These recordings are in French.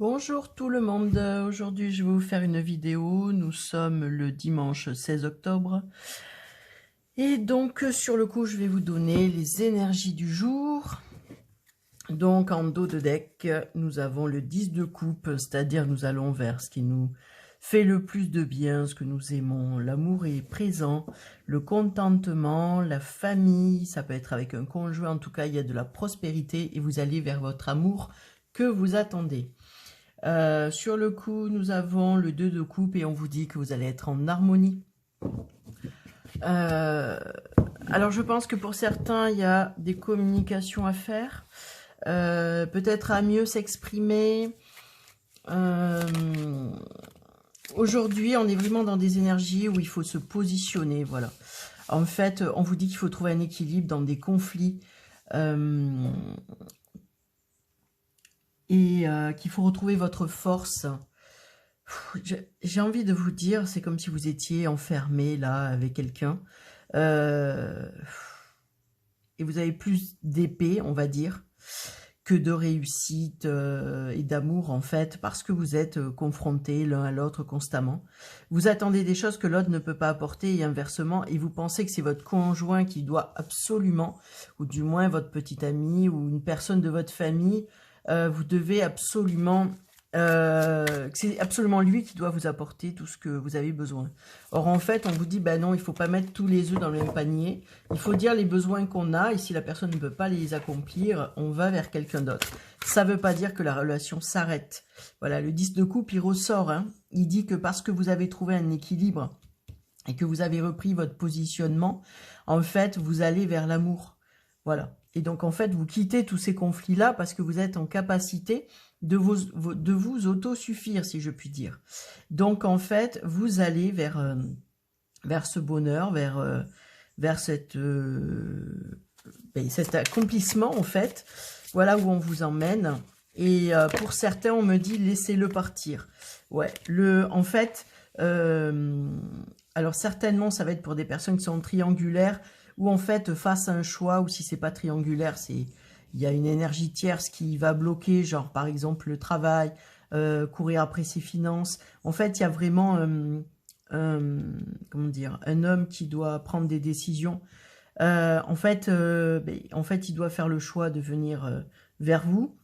Bonjour tout le monde, aujourd'hui je vais vous faire une vidéo, nous sommes le dimanche 16 octobre et donc sur le coup je vais vous donner les énergies du jour. Donc en dos de deck nous avons le 10 de coupe, c'est-à-dire nous allons vers ce qui nous fait le plus de bien, ce que nous aimons, l'amour est présent, le contentement, la famille, ça peut être avec un conjoint, en tout cas il y a de la prospérité et vous allez vers votre amour que vous attendez. Sur le coup, nous avons le 2 de coupe et on vous dit que vous allez être en harmonie. Alors, je pense que pour certains, il y a des communications à faire. Peut-être à mieux s'exprimer. Aujourd'hui, on est vraiment dans des énergies où il faut se positionner. Voilà. En fait, on vous dit qu'il faut trouver un équilibre dans des conflits. Et qu'il faut retrouver votre force. J'ai envie de vous dire, c'est comme si vous étiez enfermé là avec quelqu'un et vous avez plus d'épée, on va dire, que de réussite et d'amour en fait, parce que vous êtes confrontés l'un à l'autre constamment. Vous attendez des choses que l'autre ne peut pas apporter et inversement, et vous pensez que c'est votre conjoint qui doit absolument, ou du moins votre petit ami ou une personne de votre famille, vous devez absolument, c'est absolument lui qui doit vous apporter tout ce que vous avez besoin. Or en fait, on vous dit, ben non, il ne faut pas mettre tous les œufs dans le même panier. Il faut dire les besoins qu'on a et si la personne ne peut pas les accomplir, on va vers quelqu'un d'autre. Ça ne veut pas dire que la relation s'arrête. Voilà, le 10 de coupe, il ressort. Hein. Il dit que parce que vous avez trouvé un équilibre et que vous avez repris votre positionnement, en fait, vous allez vers l'amour. Voilà. Et donc, en fait, vous quittez tous ces conflits-là parce que vous êtes en capacité de vous autosuffire, si je puis dire. Donc, en fait, vous allez vers ce bonheur, vers cet accomplissement, en fait. Voilà où on vous emmène. Et pour certains, on me dit, laissez-le partir. Ouais, en fait, alors certainement, ça va être pour des personnes qui sont triangulaires, ou en fait, face à un choix, ou si c'est pas triangulaire, il y a une énergie tierce qui va bloquer, genre par exemple le travail, courir après ses finances. En fait, il y a vraiment comment dire, un homme qui doit prendre des décisions. En fait, il doit faire le choix de venir vers vous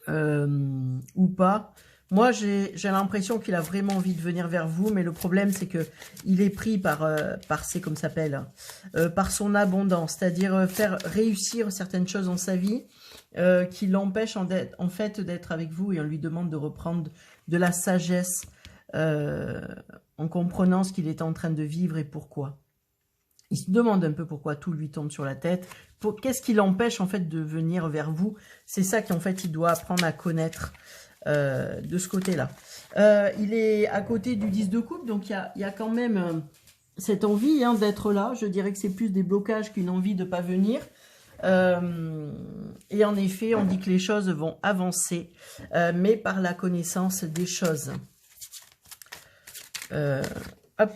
ou pas. Moi, j'ai l'impression qu'il a vraiment envie de venir vers vous, mais le problème, c'est que il est pris par comme ça s'appelle, par son abondance, c'est-à-dire faire réussir certaines choses dans sa vie qui l'empêchent en fait d'être avec vous, et on lui demande de reprendre de la sagesse en comprenant ce qu'il est en train de vivre et pourquoi. Il se demande un peu pourquoi tout lui tombe sur la tête. Qu'est-ce qui l'empêche en fait de venir vers vous? C'est ça qu'en fait il doit apprendre à connaître de ce côté-là. Il est à côté du 10 de coupe, donc il y a quand même cette envie d'être là. Je dirais que c'est plus des blocages qu'une envie de ne pas venir. Et en effet, on dit que les choses vont avancer, mais par la connaissance des choses. Hop,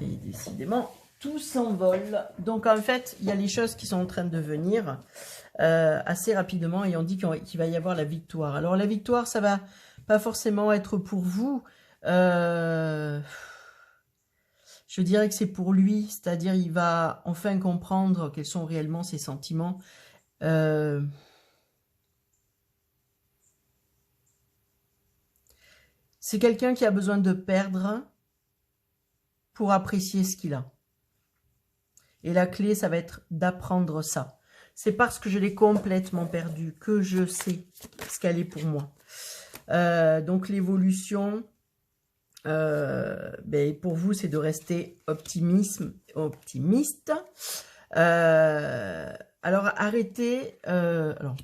et décidément, tout s'envole. Donc en fait, il y a les choses qui sont en train de venir assez rapidement et on dit qu'il va y avoir la victoire. Alors la victoire, ça va pas forcément être pour vous. Je dirais que c'est pour lui, c'est-à-dire il va enfin comprendre quels sont réellement ses sentiments. C'est quelqu'un qui a besoin de perdre pour apprécier ce qu'il a. Et la clé, ça va être d'apprendre ça. C'est parce que je l'ai complètement perdu que je sais ce qu'elle est pour moi. Donc l'évolution, pour vous, c'est de rester optimiste. Alors arrêtez. Alors,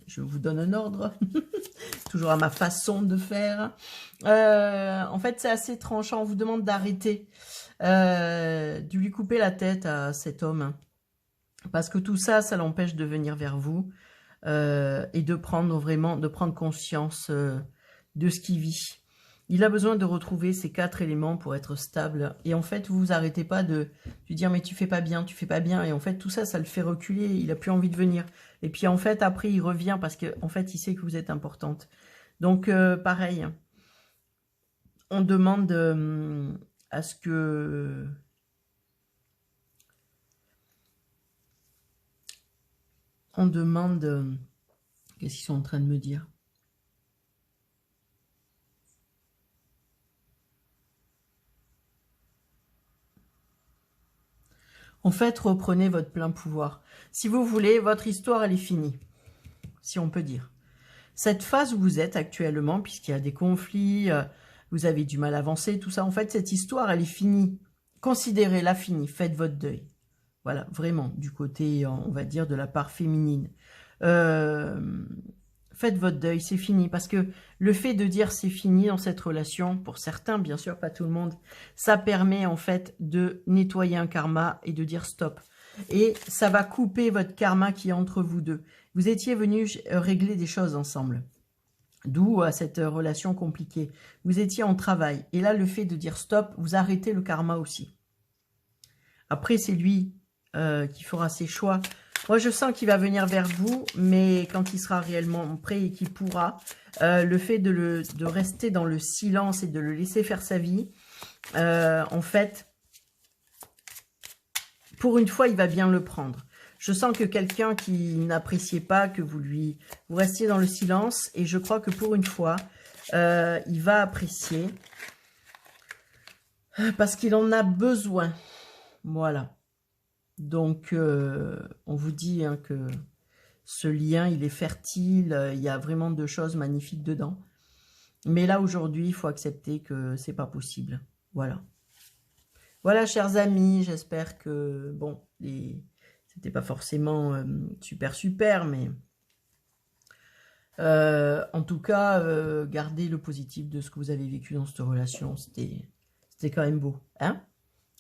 je vous donne un ordre. Toujours à ma façon de faire. En fait, c'est assez tranchant. On vous demande d'arrêter. De lui couper la tête à cet homme. Parce que tout ça, ça l'empêche de venir vers vous. Et de prendre conscience de ce qu'il vit. Il a besoin de retrouver ces 4 éléments pour être stable. Et en fait, vous arrêtez pas de lui dire « mais tu fais pas bien, tu fais pas bien ». Et en fait, tout ça, ça le fait reculer. Il a plus envie de venir. Et puis en fait, après, il revient parce qu'en fait, il sait que vous êtes importante. Donc, pareil, on demande à ce que... On demande... Qu'est-ce qu'ils sont en train de me dire? En fait, reprenez votre plein pouvoir. Si vous voulez, votre histoire, elle est finie, si on peut dire. Cette phase où vous êtes actuellement, puisqu'il y a des conflits, vous avez du mal à avancer, tout ça, en fait, cette histoire, elle est finie. Considérez-la finie, faites votre deuil. Voilà, vraiment, du côté, on va dire, de la part féminine. Faites votre deuil, c'est fini. Parce que le fait de dire c'est fini dans cette relation, pour certains, bien sûr, pas tout le monde, ça permet en fait de nettoyer un karma et de dire stop. Et ça va couper votre karma qui est entre vous deux. Vous étiez venus régler des choses ensemble. D'où cette relation compliquée. Vous étiez en travail. Et là, le fait de dire stop, vous arrêtez le karma aussi. Après, c'est lui qui fera ses choix. Moi, je sens qu'il va venir vers vous, mais quand il sera réellement prêt et qu'il pourra, le fait de rester dans le silence et de le laisser faire sa vie, en fait, pour une fois, il va bien le prendre. Je sens que quelqu'un qui n'appréciait pas que vous restiez dans le silence, et je crois que pour une fois, il va apprécier, parce qu'il en a besoin. Voilà. Donc, on vous dit hein, que ce lien, il est fertile, il y a vraiment de choses magnifiques dedans. Mais là, aujourd'hui, il faut accepter que c'est pas possible. Voilà. Voilà, chers amis, j'espère que, bon, c'était pas forcément super, mais en tout cas, gardez le positif de ce que vous avez vécu dans cette relation. C'était quand même beau. Hein?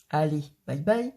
Allez, bye bye.